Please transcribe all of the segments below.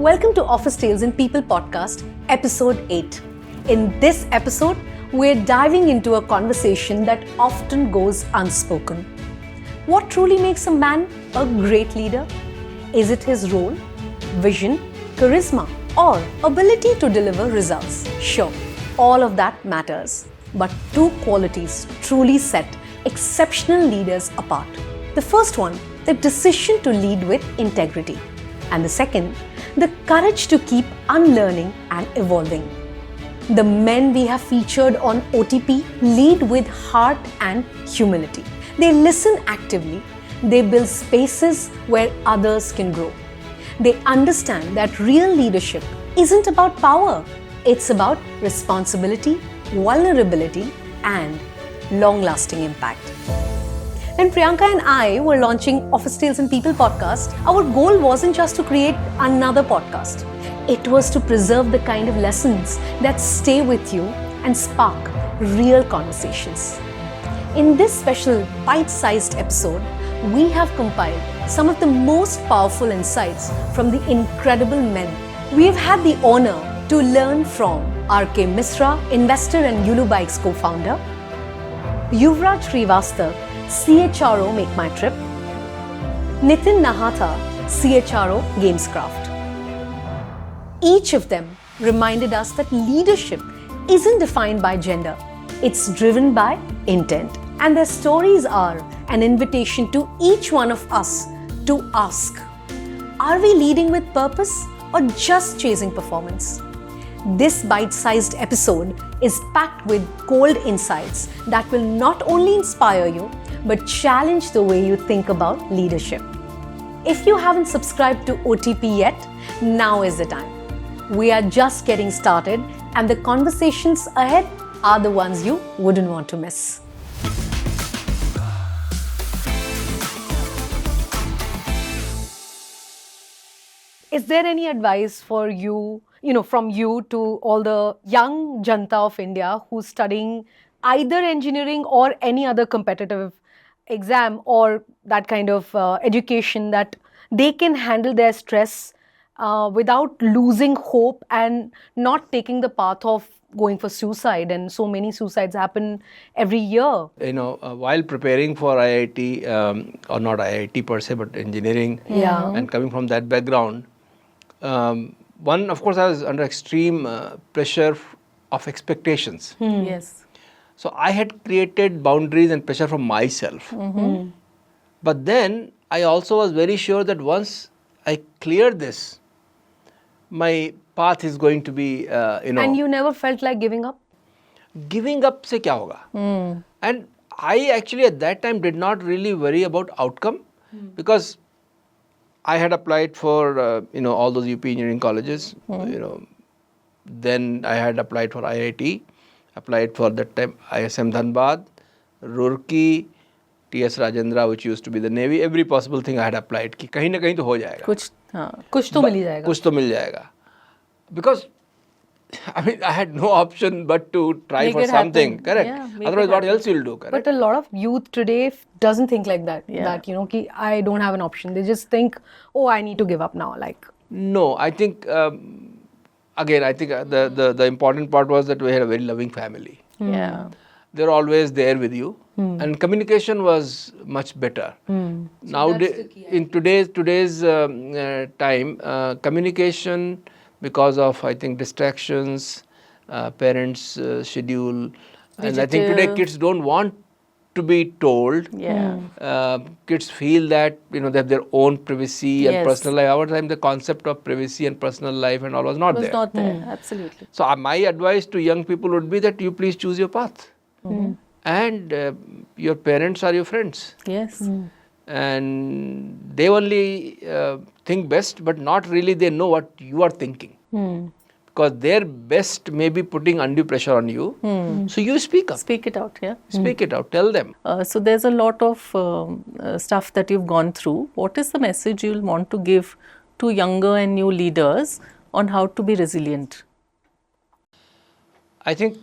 Welcome to Office Tales in People podcast, episode 8. In this episode, we're diving into a conversation that often goes unspoken. What truly makes a man a great leader? Is it his role, vision, charisma, or ability to deliver results? Sure, all of that matters. But two qualities truly set exceptional leaders apart. The first one, the decision to lead with integrity. And the second, the courage to keep unlearning and evolving. The men we have featured on OTP lead with heart and humility. They listen actively. They build spaces where others can grow. They understand that real leadership isn't about power. It's about responsibility, vulnerability, and long-lasting impact. When Priyanka and I were launching Office Tales and People podcast, our goal wasn't just to create another podcast. It was to preserve the kind of lessons that stay with you and spark real conversations. In this special bite-sized episode, we have compiled some of the most powerful insights from the incredible men we've had the honor to learn from. R.K. Mishra, investor and Yulu Bikes co-founder, Yuvaraj Srivastava, CHRO MakeMyTrip, Nitin Nahatha, CHRO Gameskraft. Each of them reminded us that leadership isn't defined by gender. It's driven by intent. And their stories are an invitation to each one of us to ask, are we leading with purpose or just chasing performance? This bite-sized episode is packed with gold insights that will not only inspire you, but challenge the way you think about leadership. If you haven't subscribed to OTP yet, now is the time. We are just getting started, and the conversations ahead are the ones you wouldn't want to miss. Is there any advice for you, from you to all the young Janta of India who's studying either engineering or any other competitive exam or that kind of education, that they can handle their stress without losing hope and not taking the path of going for suicide? And so many suicides happen every year. While preparing for IIT, or not IIT per se, but engineering, and coming from that background, one, of course, I was under extreme pressure of expectations. Yes. So I had created boundaries and pressure from myself. But then I also was very sure that once I clear this, my path is going to be, And you never felt like giving up? Giving up se kya hoga? And I actually at that time did not really worry about outcome, because I had applied for, all those UP engineering colleges. Then I had applied for IIT, applied for that time ISM Dhanbad, Roorkee, TS Rajendra, which used to be the Navy. Every possible thing I had applied. कि कहीं ना कहीं तो हो जाएगा. कुछ तो मिल ही जाएगा. कुछ तो मिल जाएगा. Because I had no option but to try for something. Happen. Correct. Yeah, otherwise, what else you'll do? Correct. But a lot of youth today doesn't think like that. That ki I don't have an option. They just think, oh, I need to give up now. No, I think the important part was that we had a very loving family. Yeah. They're always there with you, and communication was much better. Nowadays, in today's time, communication, because of, I think, distractions, parents' schedule, and I think today kids don't want to be told. Kids feel that they have their own privacy and personal life. Our time, the concept of privacy and personal life and all was not there. Absolutely. So my advice to young people would be that you please choose your path. And your parents are your friends. Yes. And they only think best, but not really they know what you are thinking. Because their best may be putting undue pressure on you. So you speak up. Speak it out, yeah. Speak it out. Tell them. So there's a lot of stuff that you've gone through. What is the message you'll want to give to younger and new leaders on how to be resilient? I think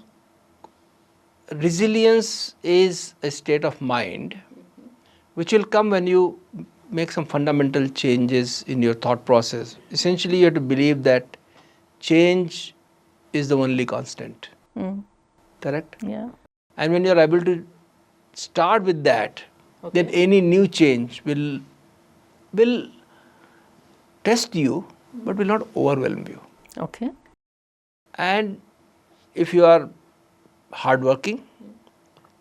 resilience is a state of mind which will come when you make some fundamental changes in your thought process. Essentially, you have to believe that change is the only constant. Correct? Yeah. And when you are able to start with that, then any new change will test you, but will not overwhelm you. Okay. And if you are hardworking,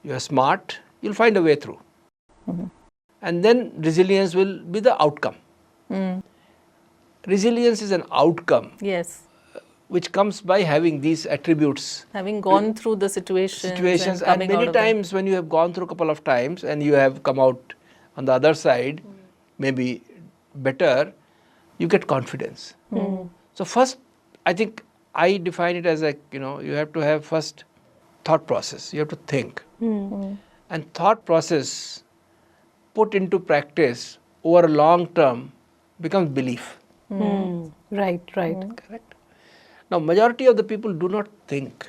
you are smart, you'll find a way through. And then resilience will be the outcome. Resilience is an outcome Yes. which comes by having these attributes. Having gone through the situations And coming many out of them. times when you have gone through a couple of times and you have come out on the other side, maybe better, you get confidence. So first, I think I define it as you have to have first thought process. You have to think. And thought process put into practice over a long term becomes belief. Right. Correct? Now, majority of the people do not think.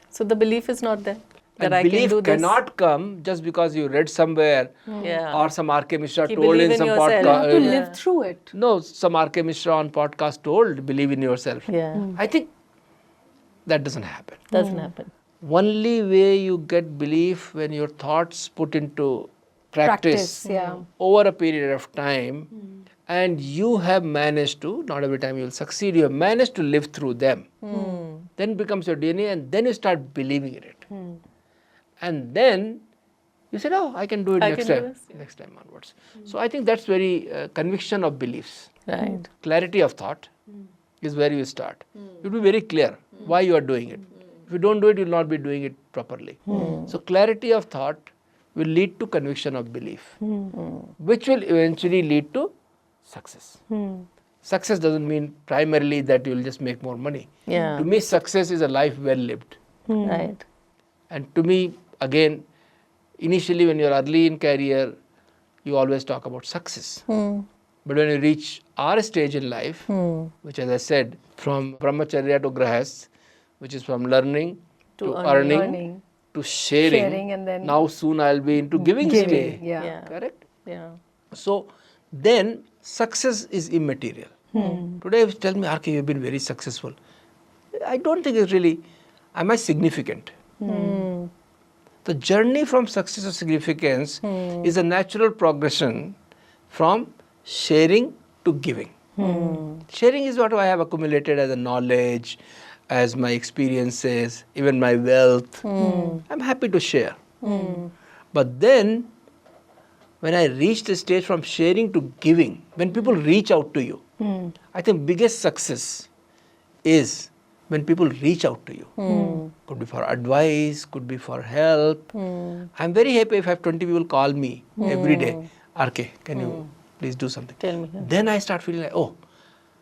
So the belief is not there. That And I can belief do this. cannot come just because you read somewhere Yeah. or some R.K. Mishra You told believe in in some yourself. You have to podcast. live through it. No, some R.K. Mishra on podcast told, believe in yourself. Yeah. I think that doesn't happen. Doesn't happen. Only way you get belief when your thoughts put into practice, Yeah. over a period of time, and you have managed to, not every time you will succeed, you have managed to live through them. Then becomes your DNA, and then you start believing in it. And then you say, oh, I can do it I next can do time. this, yeah. Next time onwards. So I think that's very conviction of beliefs. Right. Clarity of thought is where you start. You'll be very clear why you are doing it. If you don't do it, you will not be doing it properly. So clarity of thought will lead to conviction of belief, which will eventually lead to success. Success doesn't mean primarily that you will just make more money. Yeah. To me, success is a life well lived. Right. And to me, again, initially when you are early in career, you always talk about success. But when you reach our stage in life, which as I said, from brahmacharya to grahas, which is from learning to earning to sharing, and then now soon I'll be into giving stage. Yeah. Yeah. Correct? Yeah. So then success is immaterial. Today if you tell me, RK, you've been very successful. I don't think it's really, am I significant? The journey from success to significance is a natural progression from sharing to giving. Sharing is what I have accumulated as a knowledge, as my experiences, even my wealth. I'm happy to share. But then, when I reach the stage from sharing to giving, when people reach out to you, I think biggest success is when people reach out to you. Could be for advice, could be for help. I'm very happy if I have 20 people call me every day. RK, can you please do something? Tell me. Then I start feeling like, oh,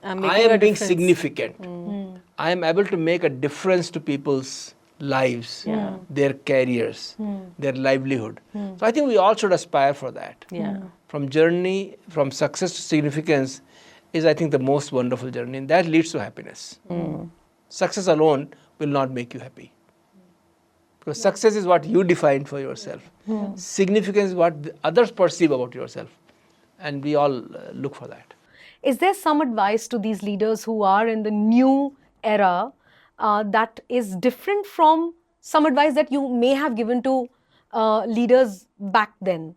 I'm I making a am being difference. significant. I am able to make a difference to people's lives, their careers, their livelihood. So I think we all should aspire for that. Yeah. From journey, from success to significance is I think the most wonderful journey, and that leads to happiness. Success alone will not make you happy. Because success is what you define for yourself. Significance is what the others perceive about yourself. And we all look for that. Is there some advice to these leaders who are in the new era that is different from some advice that you may have given to leaders back then?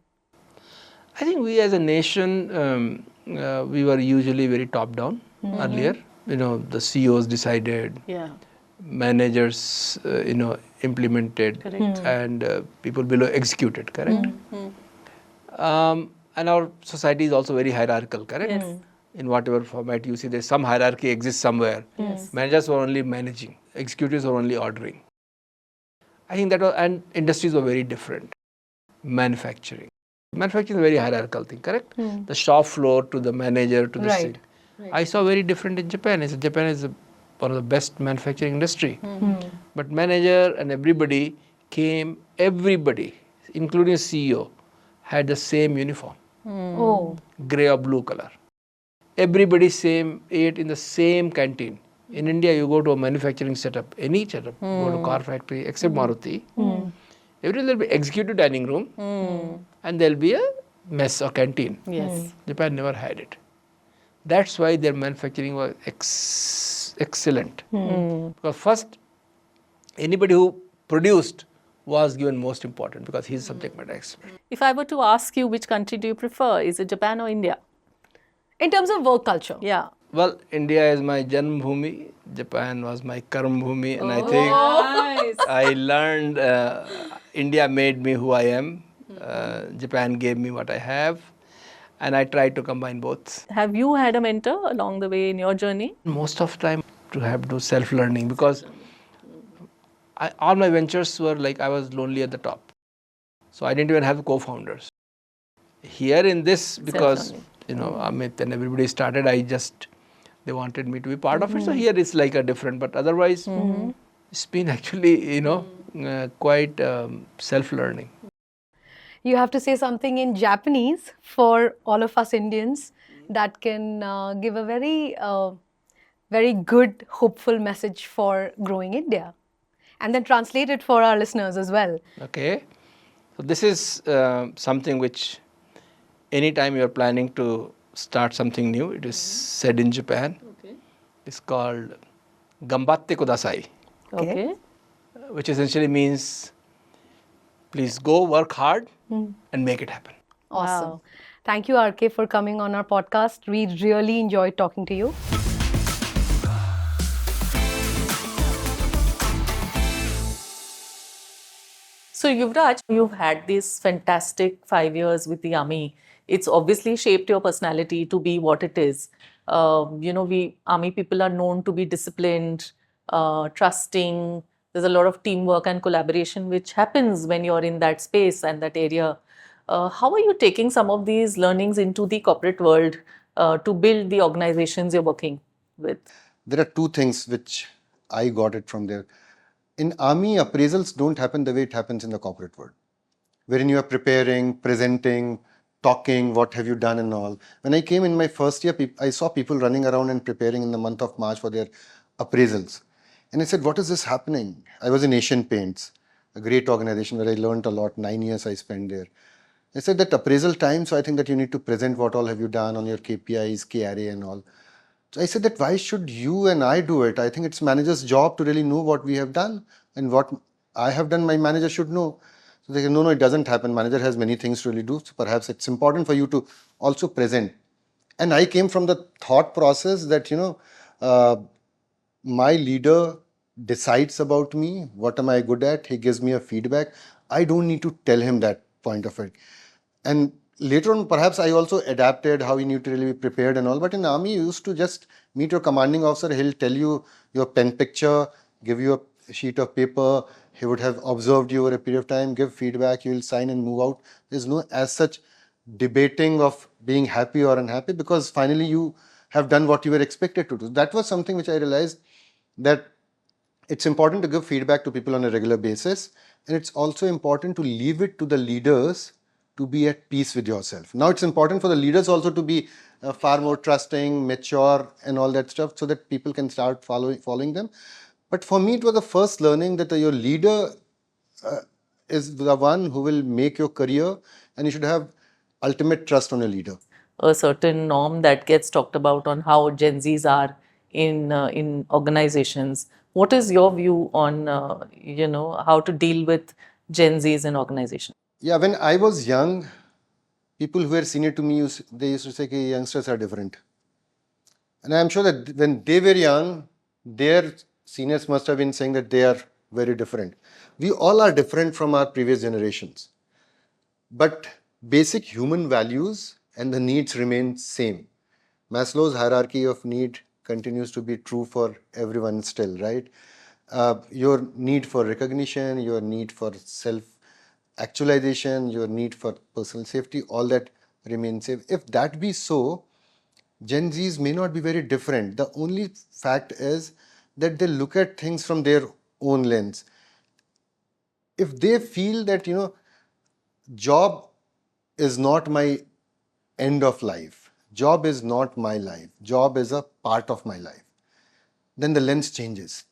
I think we as a nation, we were usually very top-down earlier. The CEOs decided, Yeah. managers, implemented, and people below executed, correct? And our society is also very hierarchical, correct? Yes. In whatever format you see, there's some hierarchy exists somewhere. Yes. Managers were only managing, executives were only ordering. I think that was, and industries were very different. Manufacturing is a very hierarchical thing, correct? The shop floor to the manager to the Right. thing. I saw very different in Japan. Japan is one of the best manufacturing industry. But manager and everybody, including CEO, had the same uniform, Oh, grey or blue color. Everybody ate in the same canteen. In India, you go to a manufacturing setup, any setup, go to car factory, except Maruti. Every there will be executive dining room, and there will be a mess or canteen. Yes. Japan never had it. That's why their manufacturing was excellent. Because first, anybody who produced was given most important because he's subject matter expert. If I were to ask you which country do you prefer, is it Japan or India? In terms of work culture. Yeah. Well, India is my Janm Bhumi, Japan was my Karm Bhumi, and I think Nice. I learned India made me who I am, Japan gave me what I have, and I try to combine both. Have you had a mentor along the way in your journey? Most of the time to have to do self-learning because all my ventures were like I was lonely at the top. So I didn't even have co-founders. Here in this, because Amit and everybody started, they wanted me to be part of it. So here it's like a different, but otherwise it's been actually, quite self-learning. You have to say something in Japanese for all of us Indians that can give a very good, hopeful message for growing India. And then translate it for our listeners as well. Okay. So this is something which anytime you're planning to start something new, it is said in Japan. Okay. It's called Gambatte Kudasai, Okay. which essentially means please go work hard and make it happen. Awesome. Wow. Thank you, RK, for coming on our podcast. We really enjoyed talking to you. So Yuvraj, you've had this fantastic 5 years with the army. It's obviously shaped your personality to be what it is. We army people are known to be disciplined, trusting. There's a lot of teamwork and collaboration which happens when you're in that space and that area. How are you taking some of these learnings into the corporate world to build the organizations you're working with? There are two things which I got it from there. In army, appraisals don't happen the way it happens in the corporate world, wherein you are preparing, presenting, talking, what have you done and all. When I came in my first year, I saw people running around and preparing in the month of March for their appraisals. And I said, what is this happening? I was in Asian Paints, a great organization where I learned a lot. 9 years I spent there. I said that appraisal time, so I think that you need to present what all have you done on your KPIs, KRA and all. So I said that why should you and I do it? I think it's manager's job to really know what we have done, and what I have done, my manager should know. So they said, no, it doesn't happen. Manager has many things to really do. So perhaps it's important for you to also present. And I came from the thought process that, my leader decides about me. What am I good at? He gives me a feedback. I don't need to tell him that point of it. And later on, perhaps I also adapted how you need to really be prepared and all. But in army, you used to just meet your commanding officer. He'll tell you your pen picture, give you a sheet of paper. He would have observed you over a period of time, give feedback. You will sign and move out. There's no as such debating of being happy or unhappy, because finally you have done what you were expected to do. That was something which I realized, that it's important to give feedback to people on a regular basis. And it's also important to leave it to the leaders to be at peace with yourself. Now it's important for the leaders also to be far more trusting, mature and all that stuff, so that people can start following them. But for me, it was the first learning that your leader is the one who will make your career, and you should have ultimate trust on your leader. A certain norm that gets talked about on how Gen Zs are in organizations. What is your view on how to deal with Gen Zs in organizations? Yeah, when I was young, people who were senior to me, they used to say that youngsters are different. And I'm sure that when they were young, their seniors must have been saying that they are very different. We all are different from our previous generations. But basic human values and the needs remain same. Maslow's hierarchy of need continues to be true for everyone still, right? Your need for recognition, your need for self-actualization, your need for personal safety, all that remains same. If that be so, Gen Zs may not be very different. The only fact is that they look at things from their own lens. If they feel that, job is not my end of life, job is not my life, job is a part of my life, then the lens changes.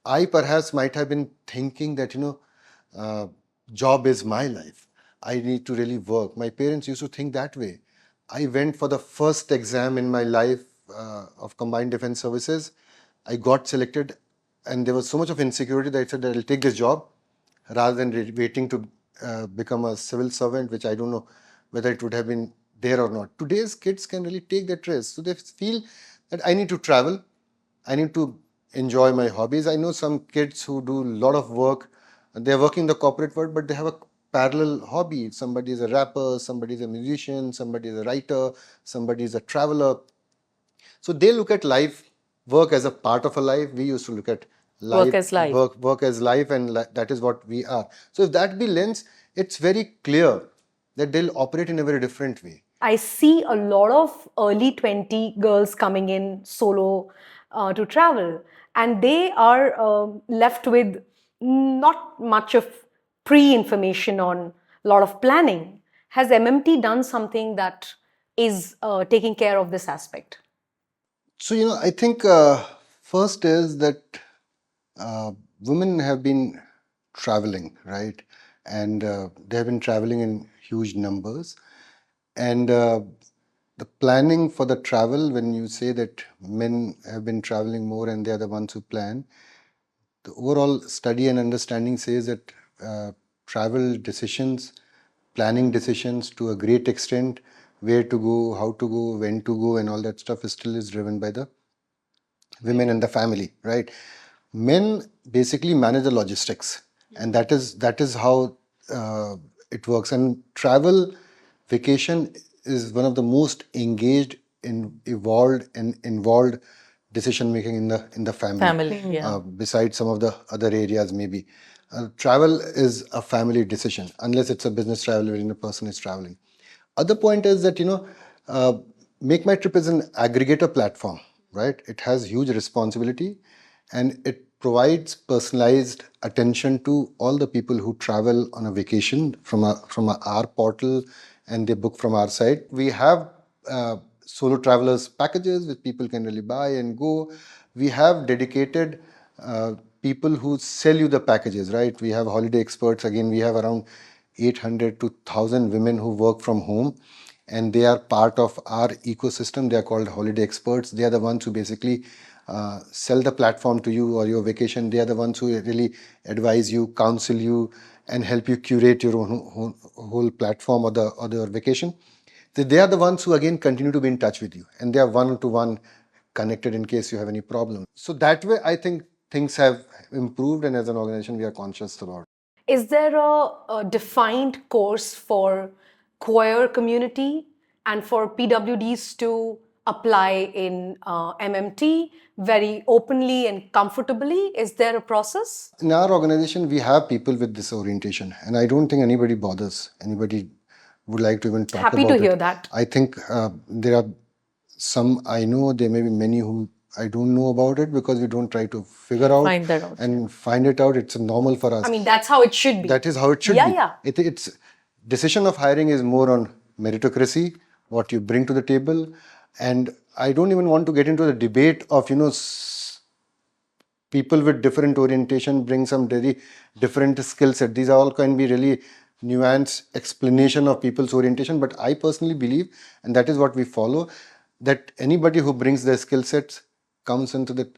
I perhaps might have been thinking that, job is my life. I need to really work. My parents used to think that way. I went for the first exam in my life of combined defense services. I got selected, and there was so much of insecurity that I said that I'll take this job rather than waiting to become a civil servant, which I don't know whether it would have been there or not. Today's kids can really take that risk. So they feel that I need to travel, I need to enjoy my hobbies. I know some kids who do a lot of work. They're working in the corporate world, but they have a parallel hobby. Somebody is a rapper, somebody is a musician, somebody is a writer, somebody is a traveler. So they look at life, work as a part of a life. We used to look at life, Work as life. work as life, and that is what we are. So if that be lens, it's very clear that they'll operate in a very different way. I see a lot of early 20 girls coming in solo to travel, and they are left with not much of pre-information on a lot of planning. Has MMT done something that is taking care of this aspect? So, I think first is that women have been traveling, right? And they have been traveling in huge numbers. And the planning for the travel, when you say that men have been traveling more and they are the ones who plan, the overall study and understanding says that travel decisions, planning decisions to a great extent, where to go, how to go, when to go, and all that stuff is still driven by the women and the family, right? Men basically manage the logistics, and that is how it works. And travel, vacation is one of the most engaged, evolved, and involved decision making in the family. Yeah. Besides some of the other areas, maybe travel is a family decision, unless it's a business travel wherein a person is traveling. Other point is that MakeMyTrip is an aggregator platform, right? It has huge responsibility, and it provides personalized attention to all the people who travel on a vacation from our portal, and they book from our site. We have solo travelers packages which people can really buy and go. We have dedicated people who sell you the packages, right? We have holiday experts. Again, we have around 800 to 1,000 women who work from home, and they are part of our ecosystem. They are called holiday experts. They are the ones who basically sell the platform to you or your vacation. They are the ones who really advise you, counsel you, and help you curate your own whole platform or the vacation. They are the ones who again continue to be in touch with you, and they are one-to-one connected in case you have any problem. So that way, I think things have improved, and as an organization, we are conscious about it. Is there a defined course for queer community and for PWDs to apply in MMT very openly and comfortably? Is there a process? In our organization, we have people with this orientation, and I don't think anybody bothers. Anybody would like to even talk Happy about to hear it. that. I think there are some I know, there may be many who I don't know about it because we don't try to figure out Find that out. and find it out. It's normal for us. I mean, that's how it should be. That is how it should Yeah, be. yeah. It's decision of hiring is more on meritocracy, what you bring to the table, and I don't even want to get into the debate of people with different orientation bring some very different skill set. These all can be really nuanced explanation of people's orientation, but I personally believe, and that is what we follow, that anybody who brings their skill sets comes onto the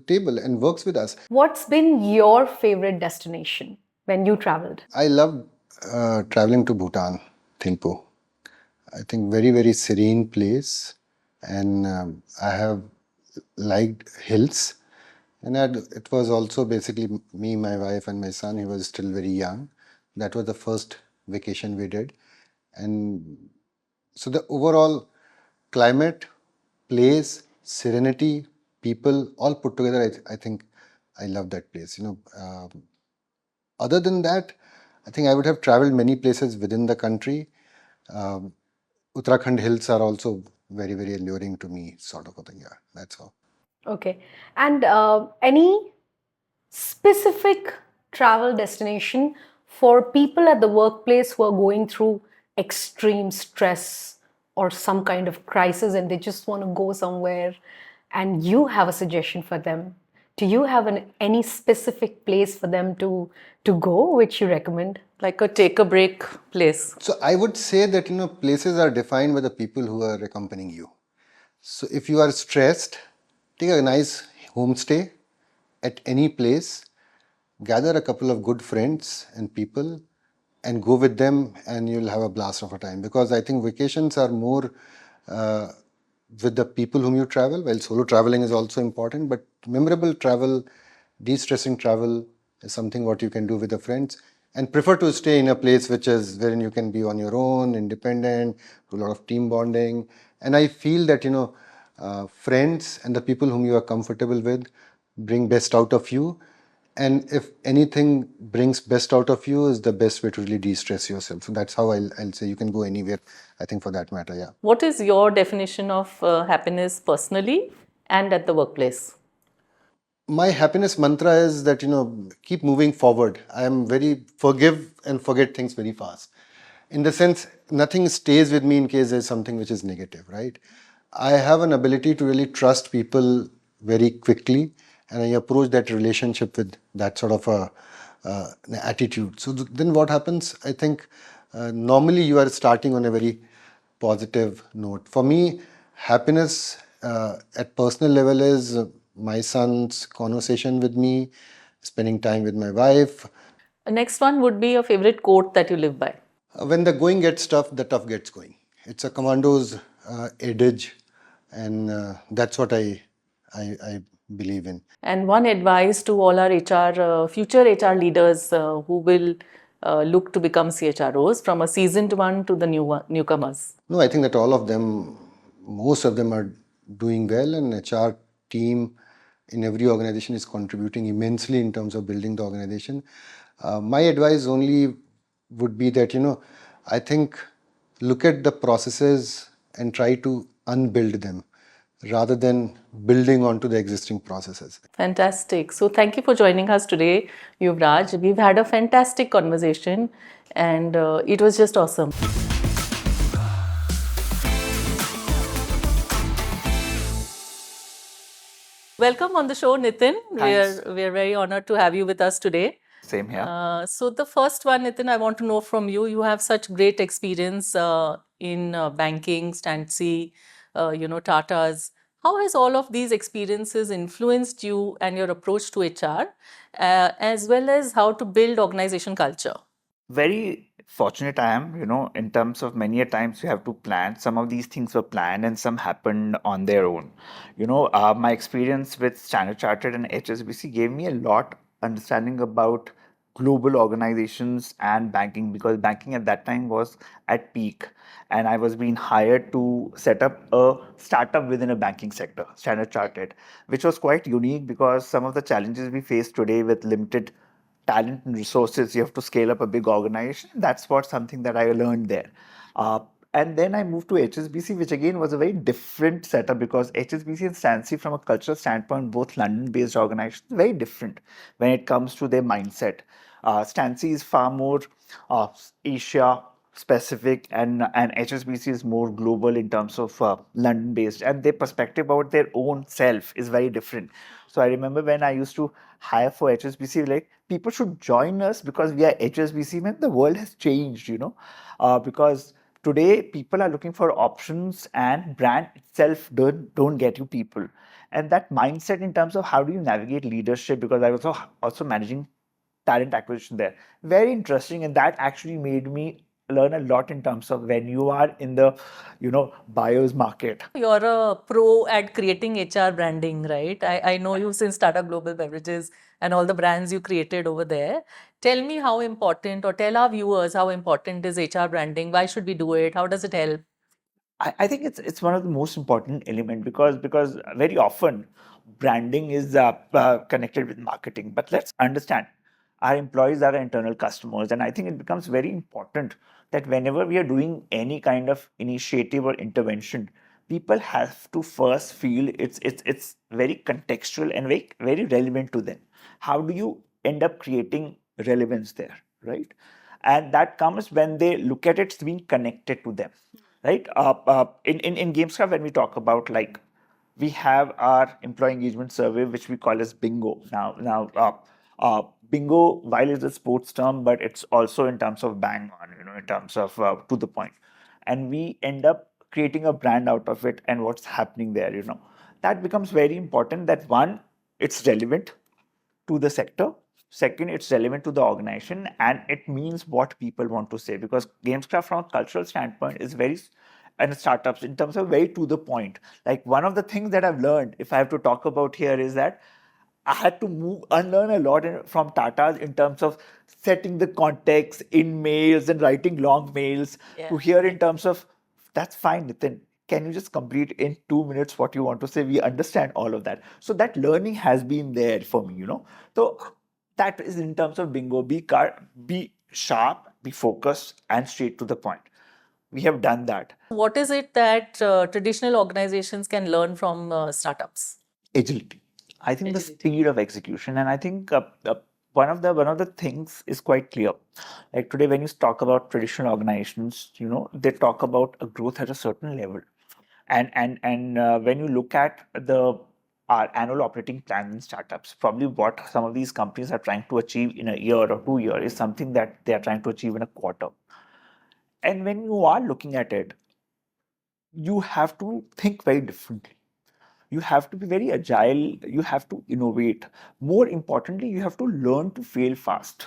table and works with us. What's been your favorite destination when you traveled? I love traveling to Bhutan, Thimphu. I think very, very serene place, and I have liked hills. And it was also basically me, my wife, and my son. He was still very young. That was the first vacation we did. And so the overall climate, place, serenity, people, all put together, I think I love that place. Other than that, I think I would have traveled many places within the country. Uttarakhand hills are also very, very alluring to me, sort of a thing. Yeah, that's all. Okay. And any specific travel destination for people at the workplace who are going through extreme stress or some kind of crisis and they just want to go somewhere and you have a suggestion for them? Do you have any specific place for them to go, which you recommend? Like a take a break place. So I would say that, places are defined by the people who are accompanying you. So if you are stressed, take a nice homestay at any place, gather a couple of good friends and people and go with them, and you'll have a blast of a time. Because I think vacations are more with the people whom you travel. Well, solo traveling is also important, but memorable travel, de-stressing travel is something what you can do with the friends, and prefer to stay in a place which is wherein you can be on your own, independent, do a lot of team bonding. And I feel that, friends and the people whom you are comfortable with bring best out of you. And if anything brings best out of you, is the best way to really de-stress yourself. So that's how I'll say you can go anywhere, I think, for that matter. Yeah. What is your definition of happiness personally and at the workplace? My happiness mantra is that, keep moving forward. I am very forgive and forget things very fast. In the sense, nothing stays with me in case there's something which is negative, right? I have an ability to really trust people very quickly, and I approach that relationship with that sort of an attitude. So then what happens? I think normally you are starting on a very positive note. For me, happiness at personal level is my son's conversation with me, spending time with my wife. The next one would be a favorite quote that you live by. When the going gets tough, the tough gets going. It's a commando's adage, and that's what I believe in. And one advice to all our future HR leaders who will look to become CHROs, from a seasoned one to the newcomers. No, I think that all of them, most of them are doing well, and HR team in every organization is contributing immensely in terms of building the organization. My advice only would be that, I think look at the processes and try to unbuild them rather than building onto the existing processes. Fantastic. So thank you for joining us today, Yuvraj. We've had a fantastic conversation and it was just awesome. Welcome on the show, Nitin. We're very honored to have you with us today. Same here. So the first one, Nitin, I want to know from you. You have such great experience in banking, Stancy, Tata's. How has all of these experiences influenced you and your approach to HR, as well as how to build organization culture? Very fortunate I am, in terms of many a times you have to plan. Some of these things were planned and some happened on their own. My experience with Standard Chartered and HSBC gave me a lot understanding about global organizations and banking, because banking at that time was at peak and I was being hired to set up a startup within a banking sector, Standard Chartered, which was quite unique because some of the challenges we face today with limited talent and resources, you have to scale up a big organization. That's something that I learned there. And then I moved to HSBC, which again was a very different setup because HSBC and Stancy, from a cultural standpoint, both London-based organizations, very different when it comes to their mindset. Stancy is far more Asia specific, and HSBC is more global in terms of London-based, and their perspective about their own self is very different. So I remember when I used to hire for HSBC, like, people should join us because we are HSBC. Man, the world has changed, because today people are looking for options and brand itself don't get you people. And that mindset in terms of how do you navigate leadership, because I was also managing talent acquisition there. Very interesting, and that actually made me learn a lot in terms of when you are in the buyer's market. You're a pro at creating HR branding, right? I know you since Tata Global Beverages and all the brands you created over there. Tell me how important, or tell our viewers how important is HR branding. Why should we do it? How does it help? I think it's one of the most important element because very often branding is connected with marketing. But let's understand, our employees are our internal customers, and I think it becomes very important that whenever we are doing any kind of initiative or intervention, people have to first feel it's very contextual and very relevant to them. How do you end up creating relevance there, right? And that comes when they look at it's being connected to them, right? In Gameskraft, when we talk about, like, we have our employee engagement survey, which we call as Bingo. Bingo, while it's a sports term, but it's also in terms of bang on, in terms of to the point. And we end up creating a brand out of it and what's happening there. That becomes very important that one, it's relevant to the sector. Second, it's relevant to the organization and it means what people want to say, because Gamescraft from a cultural standpoint is very, and startups in terms of very to the point. Like one of the things that I've learned, if I have to talk about here, is that I had to unlearn a lot from Tata's in terms of setting the context in mails and writing long mails, to here in terms of, that's fine, Nitin. Can you just complete in 2 minutes what you want to say? We understand all of that. So that learning has been there for me. So that is in terms of Bingo. Be sharp, be focused, and straight to the point. We have done that. What is it that traditional organizations can learn from startups? Agility. I think the speed of execution, and I think one of the things is quite clear. Like today, when you talk about traditional organizations, they talk about a growth at a certain level, and when you look at our annual operating plan in startups, probably what some of these companies are trying to achieve in a year or 2 years is something that they are trying to achieve in a quarter. And when you are looking at it, you have to think very differently. You have to be very agile. You have to innovate. More importantly, you have to learn to fail fast,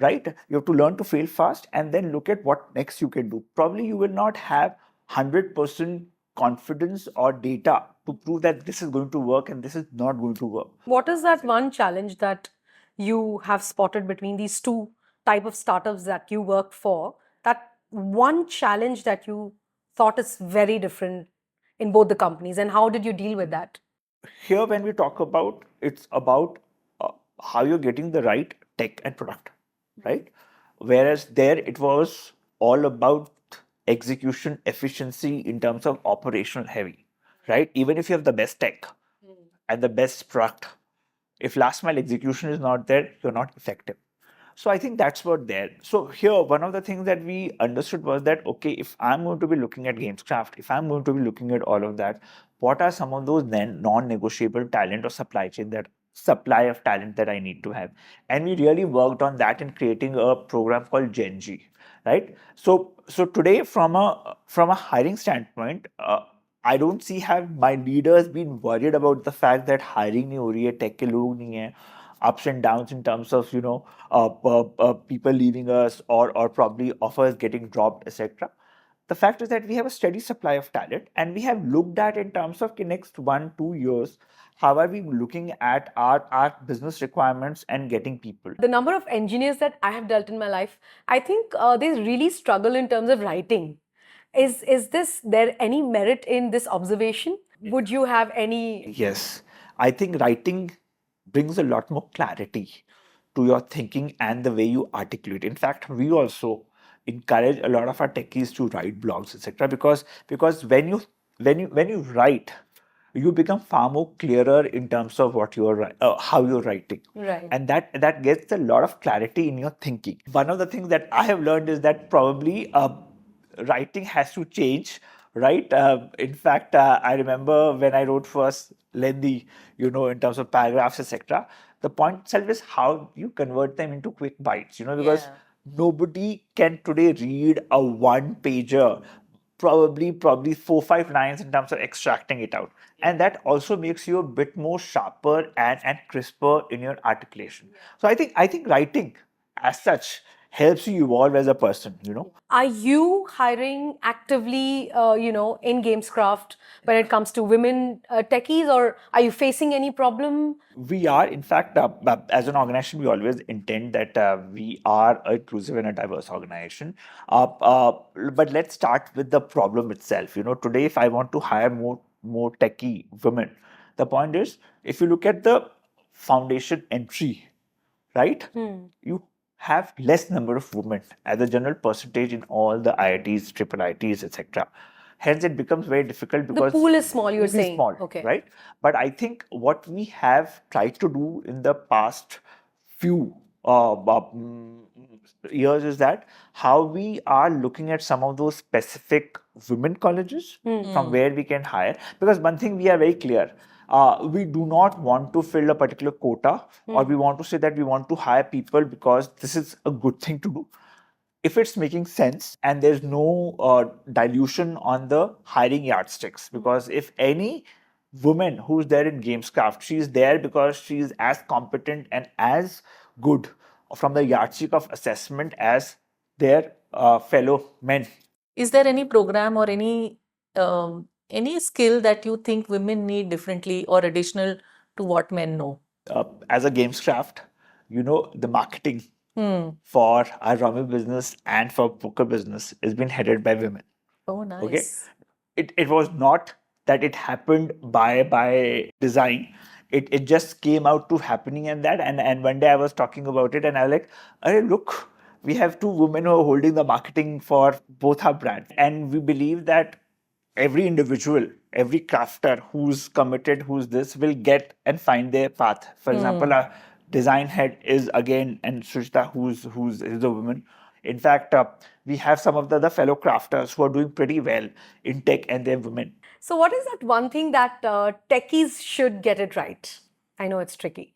right? You have to learn to fail fast and then look at what next you can do. Probably you will not have 100% confidence or data to prove that this is going to work and this is not going to work. What is that one challenge that you have spotted between these two type of startups that you worked for? That one challenge that you thought is very different in both the companies, and how did you deal with that? Here, when we talk about, it's about how you're getting the right tech and product, right? Whereas there it was all about execution efficiency in terms of operational heavy, right? Even if you have the best tech and the best product, if last mile execution is not there, you're not effective. So I think that's what there. So here, one of the things that we understood was that, okay, if I'm going to be looking at Gamescraft, if I'm going to be looking at all of that, what are some of those then non-negotiable talent or supply of talent that I need to have? And we really worked on that in creating a program called Gen G, right? So today, from a hiring standpoint, I don't see have my leaders been worried about the fact that hiring नहीं हो रही है, tech के लोग नहीं है, ups and downs in terms of people leaving us or probably offers getting dropped, etc. The fact is that we have a steady supply of talent, and we have looked at in terms of the next 1-2 years, how are we looking at our business requirements and getting people. The number of engineers that I have dealt in my life, I think they really struggle in terms of writing. Is there any merit in this observation? Would you have any? Yes, I think writing brings a lot more clarity to your thinking and the way you articulate. In fact, we also encourage a lot of our techies to write blogs, etc. Because when you write, you become far more clearer in terms of what you're how you're writing, Right. and that gets a lot of clarity in your thinking. One of the things that I have learned is that probably writing has to change, right? In fact, I remember when I wrote first lengthy, in terms of paragraphs, etc. The point itself is how you convert them into quick bites, because nobody can today read a one-pager, probably 4-5 lines in terms of extracting it out. And that also makes you a bit more sharper and crisper in your articulation. So I think writing as such helps you evolve as a person, Are you hiring actively, in Gamescraft when it comes to women techies, or are you facing any problem? We are, in fact, as an organization, we always intend that we are an inclusive and a diverse organization. But let's start with the problem itself. Today, if I want to hire more techie women, the point is, if you look at the foundation entry, right, you have less number of women as a general percentage in all the IITs, triple IITs, etc. Hence, it becomes very difficult because the pool is small, you're it is saying. small, Okay. right? But I think what we have tried to do in the past few years is that how we are looking at some of those specific women colleges from where we can hire. Because one thing we are very clear, we do not want to fill a particular quota, or we want to say that we want to hire people because this is a good thing to do. If it's making sense and there's no dilution on the hiring yardsticks, because if any woman who's there in Gameskraft, she's there because she's as competent and as good from the yardstick of assessment as their fellow men. Is there any program or any skill that you think women need differently or additional to what men know? As a Gameskraft, the marketing for our rummy business and for poker business has been headed by women. Oh, nice. Okay, it was not that it happened by design. It just came out to happening, and one day I was talking about it and I was like, "Hey, look, we have two women who are holding the marketing for both our brands, and we believe that every individual, every crafter who's committed, who's this, will get and find their path." For example, our design head is again, and Srivastava, who's is a woman. In fact, we have some of the other fellow crafters who are doing pretty well in tech, and they're women. So, what is that one thing that techies should get it right? I know it's tricky.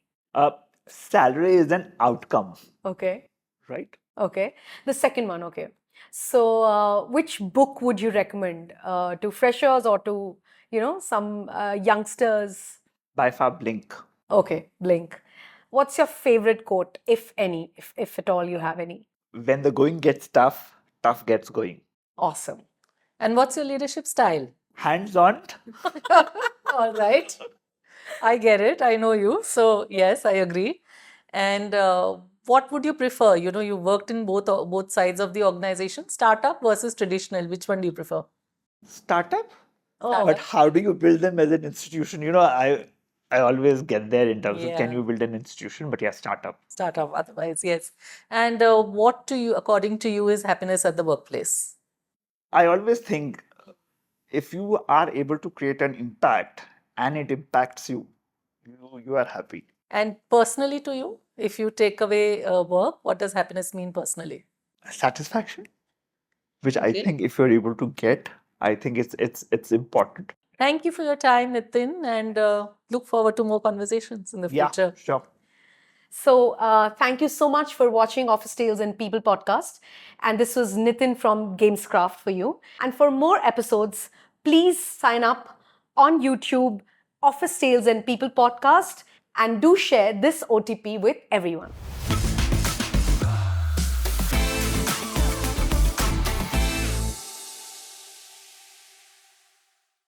Salary is an outcome, Okay. right? Okay. The second one, okay. So, which book would you recommend to freshers or to, some youngsters? By far, Blink. Okay, Blink. What's your favorite quote, if any, if at all you have any? When the going gets tough, tough gets going. Awesome. And what's your leadership style? Hands on. All right. I get it. I know you. So, yes, I agree. And what would you prefer? You worked in both sides of the organization, startup versus traditional. Which one do you prefer? Startup. Oh. But how do you build them as an institution? I always get there in terms of, can Yeah. you build an institution? But yeah, startup. Startup, otherwise, yes. And what to you, according to you, is happiness at the workplace? I always think if you are able to create an impact and it impacts you, you are happy. And personally to you, if you take away work, what does happiness mean personally? Satisfaction, which I Okay. think if you're able to get, I think it's important. Thank you for your time, Nitin, and look forward to more conversations in the Yeah, future. sure. So, thank you so much for watching Office Tales and People podcast. And this was Nitin from Gameskraft for you. And for more episodes, please sign up on YouTube, Office Tales and People podcast, and do share this OTP with everyone.